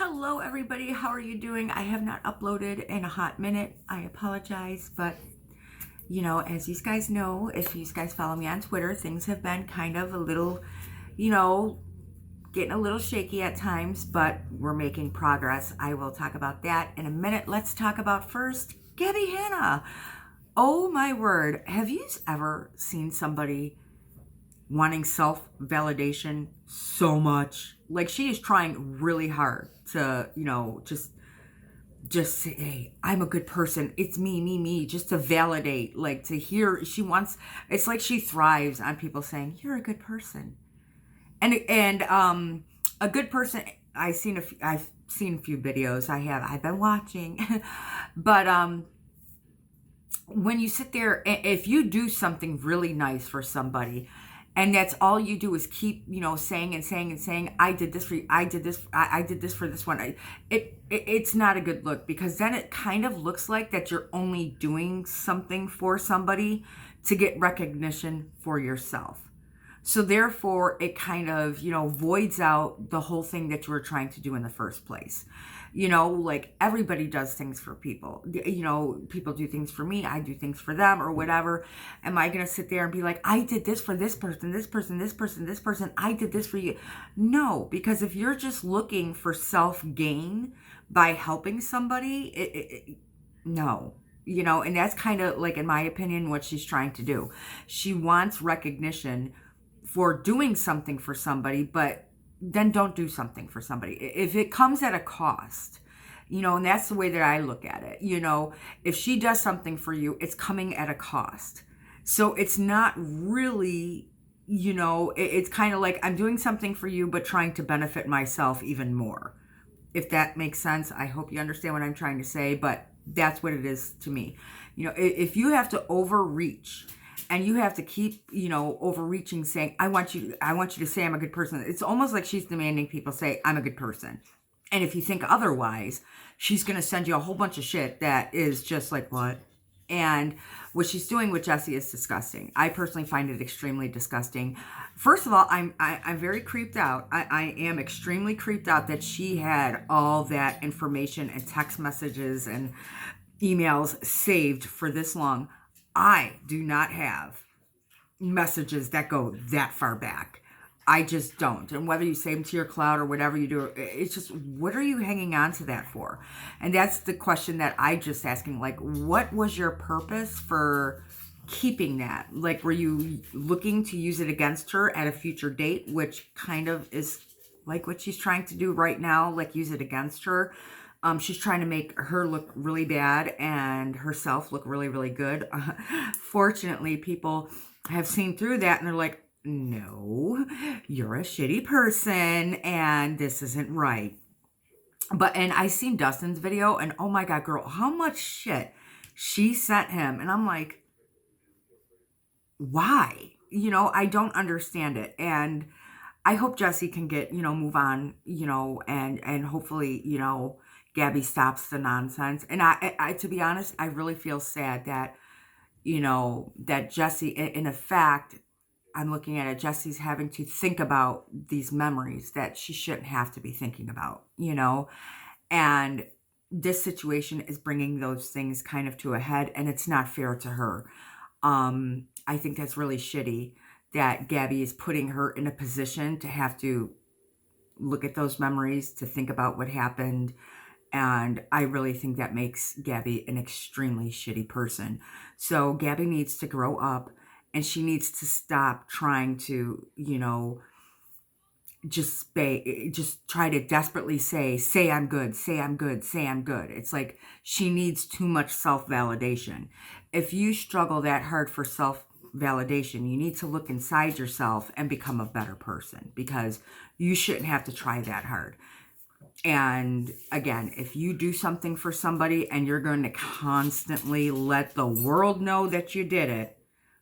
Hello, everybody. How are you doing? I have not uploaded in a hot minute. I apologize, but as you guys know, if you guys follow me on Twitter, things have been kind of a little, you know, getting a little shaky at times, but we're making progress. I will talk about that in a minute. Let's talk about first Gabbie Hanna. Oh my word. Have you ever seen somebody wanting self-validation so much? Like, she is trying really hard to, just say, hey, I'm a good person. It's me, just to validate, like to hear. She wants, it's like she thrives on people saying, you're a good person. And a good person, I've seen a few videos. I've been watching. But when you sit there, if you do something really nice for somebody, and that's all you do is keep, saying and saying and saying, I did this for you, I did this, I did this for this one. It's not a good look, because then it kind of looks like that you're only doing something for somebody to get recognition for yourself. So therefore, it kind of, voids out the whole thing that you were trying to do in the first place. Like, everybody does things for people. People do things for me, I do things for them, or whatever. Am I going to sit there and be like, I did this for this person, this person, this person, this person, I did this for you? No, because if you're just looking for self-gain by helping somebody, no. And that's kind of, like, in my opinion, what she's trying to do. She wants recognition for doing something for somebody, but then don't do something for somebody if it comes at a cost. And that's the way that I look at it. If she does something for you, it's coming at a cost. So it's not really, it's kind of like, I'm doing something for you, but trying to benefit myself even more. If that makes sense. I hope you understand what I'm trying to say, but that's what it is to me. If you have to overreach, and you have to keep, overreaching, saying, I want you to say I'm a good person. It's almost like she's demanding people say, I'm a good person. And if you think otherwise, she's going to send you a whole bunch of shit that is just like, what? And what she's doing with Jessie is disgusting. I personally find it extremely disgusting. First of all, I'm very creeped out. I am extremely creeped out that she had all that information and text messages and emails saved for this long. I do not have messages that go that far back. I just don't. And whether you save them to your cloud or whatever you do, it's just, what are you hanging on to that for? And that's the question that I just asking. Like, what was your purpose for keeping that? Like, were you looking to use it against her at a future date, which kind of is like what she's trying to do right now, like use it against her. She's trying to make her look really bad and herself look really, really good. Fortunately, people have seen through that and they're like, no, you're a shitty person and this isn't right. And I seen Dustin's video and oh my God, girl, how much shit she sent him. And I'm like, why? I don't understand it. And I hope Jessie can get, move on, and hopefully, Gabbie stops the nonsense. And I, to be honest, I really feel sad that, that Jessie, in effect, I'm looking at it, Jessie's having to think about these memories that she shouldn't have to be thinking about, and this situation is bringing those things kind of to a head, and it's not fair to her. I think that's really shitty that Gabbie is putting her in a position to have to look at those memories, to think about what happened. And I really think that makes Gabbie an extremely shitty person. So Gabbie needs to grow up and she needs to stop trying to, just try to desperately say I'm good, say I'm good, say I'm good. It's like she needs too much self-validation. If you struggle that hard for self-validation, you need to look inside yourself and become a better person, because you shouldn't have to try that hard. And again, if you do something for somebody and you're going to constantly let the world know that you did it,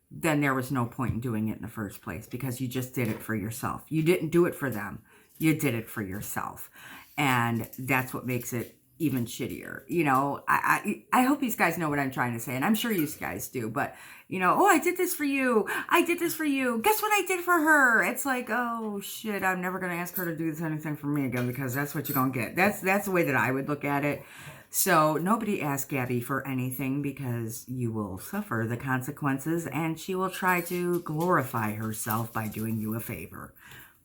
then there was no point in doing it in the first place, because you just did it for yourself. You didn't do it for them. You did it for yourself. And that's what makes it even shittier. You know, I hope these guys know what I'm trying to say, and I'm sure you guys do, but you know, oh, I did this for you. I did this for you. Guess what I did for her? It's like, oh shit, I'm never gonna ask her to do this anything for me again, because that's what you're gonna get. That's the way that I would look at it. So nobody ask Gabbie for anything, because you will suffer the consequences, and she will try to glorify herself by doing you a favor.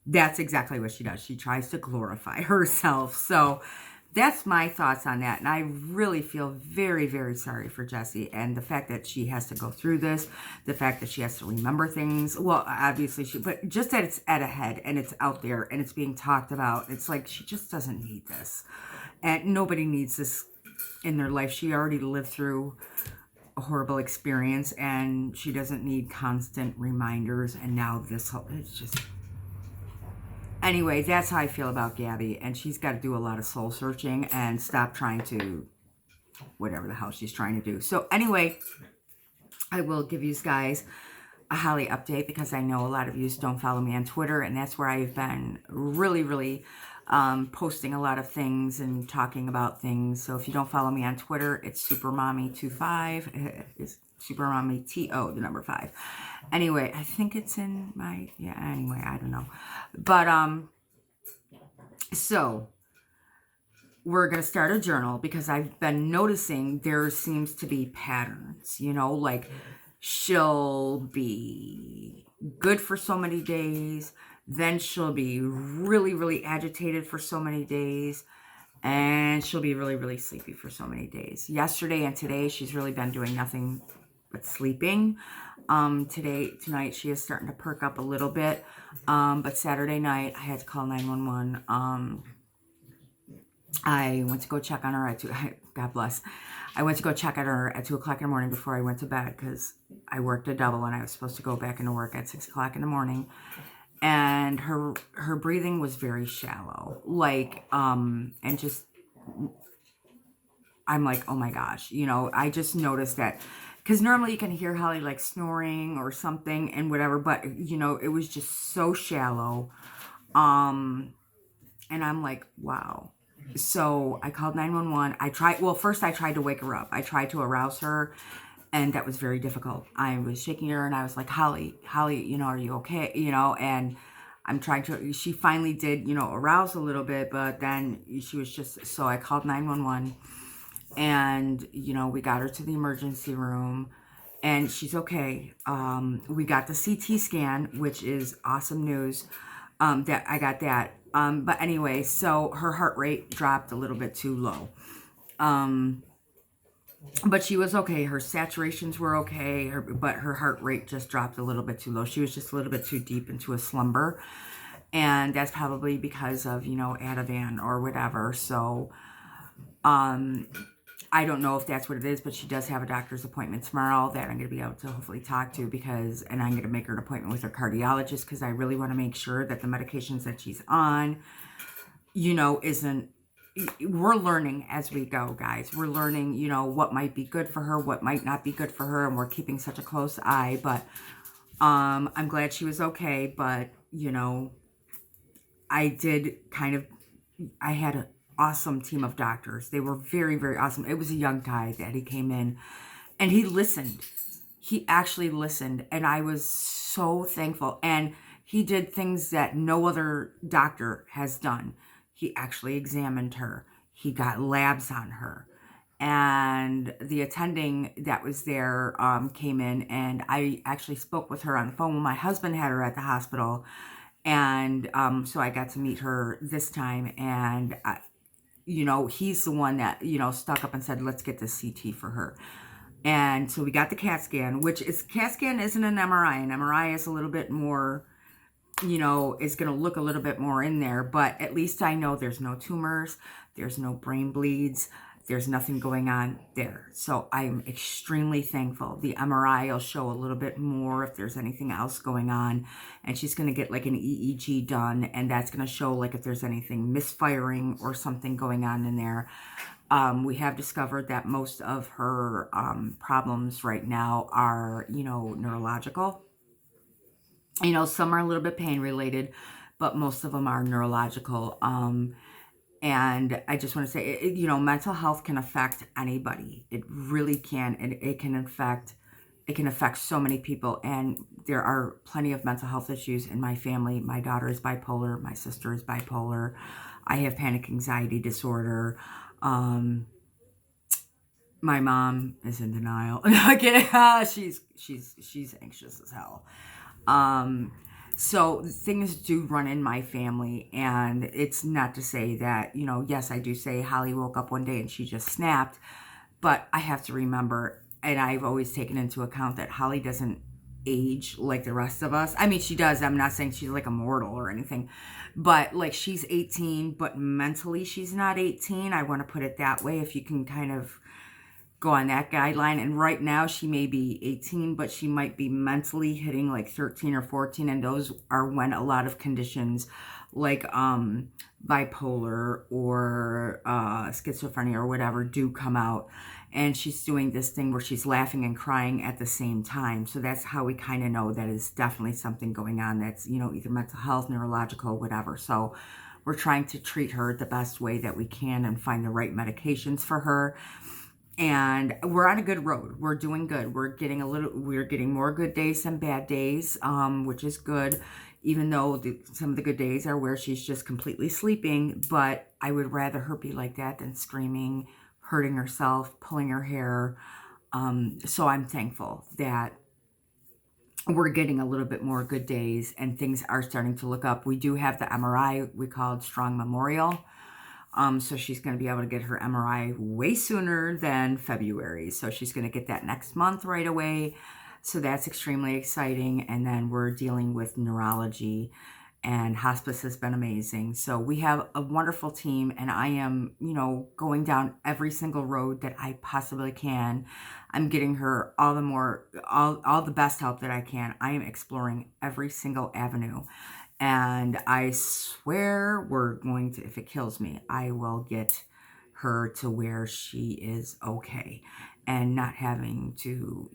That's exactly what she does. She tries to glorify herself. So that's my thoughts on that. And I really feel very, very sorry for Jessie, and the fact that she has to go through this, the fact that she has to remember things. Well, obviously but just that it's at a head and it's out there and it's being talked about. It's like, she just doesn't need this. And nobody needs this in their life. She already lived through a horrible experience, and she doesn't need constant reminders. And now this whole, it's just... Anyway, that's how I feel about Gabbie, and she's got to do a lot of soul searching and stop trying to whatever the hell she's trying to do. So anyway, I will give you guys a Holly update, because I know a lot of you don't follow me on Twitter, and that's where I've been really posting a lot of things and talking about things. So if you don't follow me on Twitter, it's supermommy25. It's supermommy TO, the number 5. Anyway, I think it's in my, yeah, anyway, I don't know. But, so we're going to start a journal, because I've been noticing there seems to be patterns, you know, like she'll be good for so many days, then she'll be really agitated for so many days, and she'll be really sleepy for so many days. Yesterday and today, she's really been doing nothing but sleeping. Tonight she is starting to perk up a little bit. But Saturday night I had to call 911. I went to go check on her at God bless. I went to go check on her at 2 o'clock in the morning before I went to bed, because I worked a double and I was supposed to go back into work at 6 o'clock in the morning. And her breathing was very shallow, like, and just, I'm like, oh my gosh, you know, I just noticed that, because normally you can hear Holly like snoring or something and whatever, but you know, it was just so shallow. And I'm like, wow. So I called 911. First I tried to wake her up. I tried to arouse her, and that was very difficult. I was shaking her, and I was like, Holly, you know, are you okay? You know, and I'm trying to, she finally did, you know, arouse a little bit, but then she was just, so I called 911, and, you know, we got her to the emergency room, and she's okay. We got the CT scan, which is awesome news, that I got that. But anyway, so her heart rate dropped a little bit too low. But she was okay. Her saturations were okay, but her heart rate just dropped a little bit too low. She was just a little bit too deep into a slumber. And that's probably because of, you know, Ativan or whatever. So, I don't know if that's what it is, but she does have a doctor's appointment tomorrow that I'm going to be able to hopefully talk to, and I'm going to make her an appointment with her cardiologist, because I really want to make sure that the medications that she's on, you know, we're learning as we go, guys. We're learning, you know, what might be good for her, what might not be good for her, and we're keeping such a close eye. But I'm glad she was okay, but, you know, I had an awesome team of doctors. They were very awesome. It was a young guy that he came in, and he listened. He actually listened, and I was so thankful. And he did things that no other doctor has done. He actually examined her. He got labs on her. And the attending that was there came in, and I actually spoke with her on the phone when my husband had her at the hospital. And so I got to meet her this time, and you know, he's the one that, you know, stuck up and said, let's get the CT for her. And so we got the CAT scan, CAT scan isn't an MRI. An MRI is a little bit more, you know, is going to look a little bit more in there, but at least I know there's no tumors, there's no brain bleeds, there's nothing going on there. So I'm extremely thankful. The MRI will show a little bit more if there's anything else going on. And she's going to get like an EEG done. And that's going to show like if there's anything misfiring or something going on in there. We have discovered that most of her problems right now are, you know, neurological. You know, some are a little bit pain related, but most of them are neurological. And I just want to say, mental health can affect anybody. It really can. And it can affect so many people. And there are plenty of mental health issues in my family. My daughter is bipolar. My sister is bipolar. I have panic anxiety disorder. My mom is in denial. Okay, she's anxious as hell. So things do run in my family, and it's not to say that, yes, I do say Holly woke up one day and she just snapped, but I have to remember, and I've always taken into account that Holly doesn't age like the rest of us. I mean, she does. I'm not saying she's like immortal or anything, but like she's 18, but mentally she's not 18. I want to put it that way. If you can kind of go on that guideline. And right now she may be 18, but she might be mentally hitting like 13 or 14. And those are when a lot of conditions like bipolar or schizophrenia or whatever do come out. And she's doing this thing where she's laughing and crying at the same time. So that's how we kind of know that is definitely something going on that's, either mental health, neurological, whatever. So we're trying to treat her the best way that we can and find the right medications for her. And we're on a good road. We're doing good. We're getting more good days than bad days, which is good, even though some of the good days are where she's just completely sleeping. But I would rather her be like that than screaming, hurting herself, pulling her hair. So I'm thankful that we're getting a little bit more good days and things are starting to look up. We do have the MRI. We call it Strong Memorial. So she's going to be able to get her MRI way sooner than February. So she's going to get that next month right away. So that's extremely exciting. And then we're dealing with neurology, and hospice has been amazing. So we have a wonderful team, and I am, going down every single road that I possibly can. I'm getting her all the best help that I can. I am exploring every single avenue. And I swear we're going to, if it kills me, I will get her to where she is okay and not having to,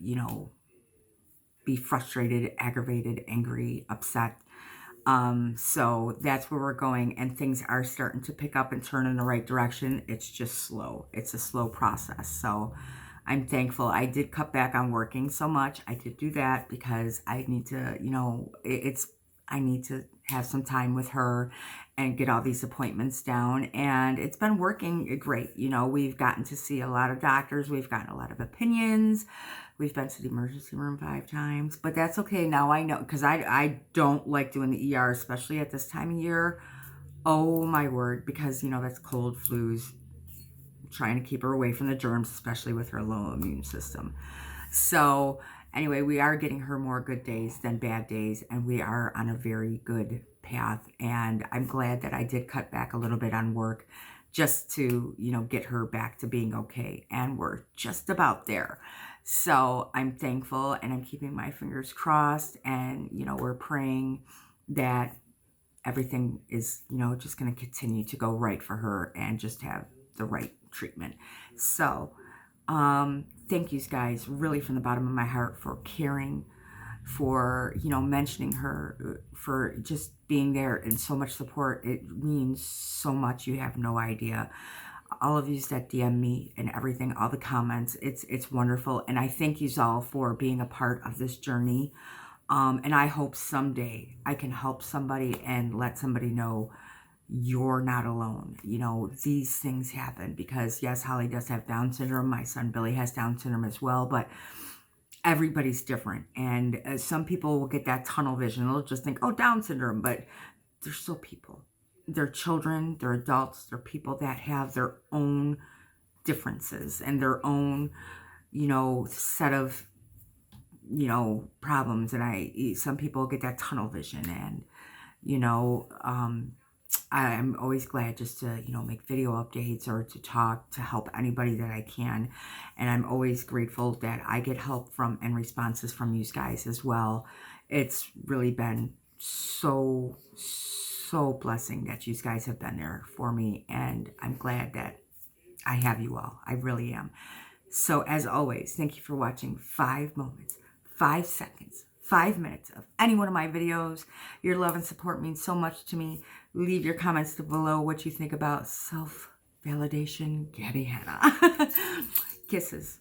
be frustrated, aggravated, angry, upset. So that's where we're going, and things are starting to pick up and turn in the right direction. It's just slow. It's a slow process. So I'm thankful. I did cut back on working so much. I did do that because I need to, I need to have some time with her and get all these appointments down. And it's been working great. We've gotten to see a lot of doctors. We've gotten a lot of opinions. We've been to the emergency room 5 times. But that's okay. Now I know, because I don't like doing the ER, especially at this time of year. Oh, my word. Because, that's cold, flus, trying to keep her away from the germs, especially with her low immune system. So anyway, we are getting her more good days than bad days, and we are on a very good path. And I'm glad that I did cut back a little bit on work just to, get her back to being okay. And we're just about there. So I'm thankful, and I'm keeping my fingers crossed, and, we're praying that everything is, just going to continue to go right for her and just have the right treatment. So, thank you guys, really from the bottom of my heart, for caring, for, mentioning her, for just being there and so much support. It means so much. You have no idea. All of you that DM me and everything, all the comments, it's wonderful. And I thank you all for being a part of this journey. And I hope someday I can help somebody and let somebody know you're not alone. These things happen because, yes, Holly does have Down syndrome. My son Billy has Down syndrome as well, but everybody's different. And some people will get that tunnel vision. They'll just think, oh, Down syndrome, but they're still people. They're children, they're adults, they're people that have their own differences and their own, set of, problems. And some people get that tunnel vision, and, I'm always glad just to, make video updates or to talk, to help anybody that I can. And I'm always grateful that I get help from and responses from you guys as well. It's really been so blessing that you guys have been there for me. And I'm glad that I have you all. I really am. So as always, thank you for watching 5 moments, 5 seconds, 5 minutes of any one of my videos. Your love and support means so much to me. Leave your comments below what you think about self-validation. Gabbie Hanna. Kisses.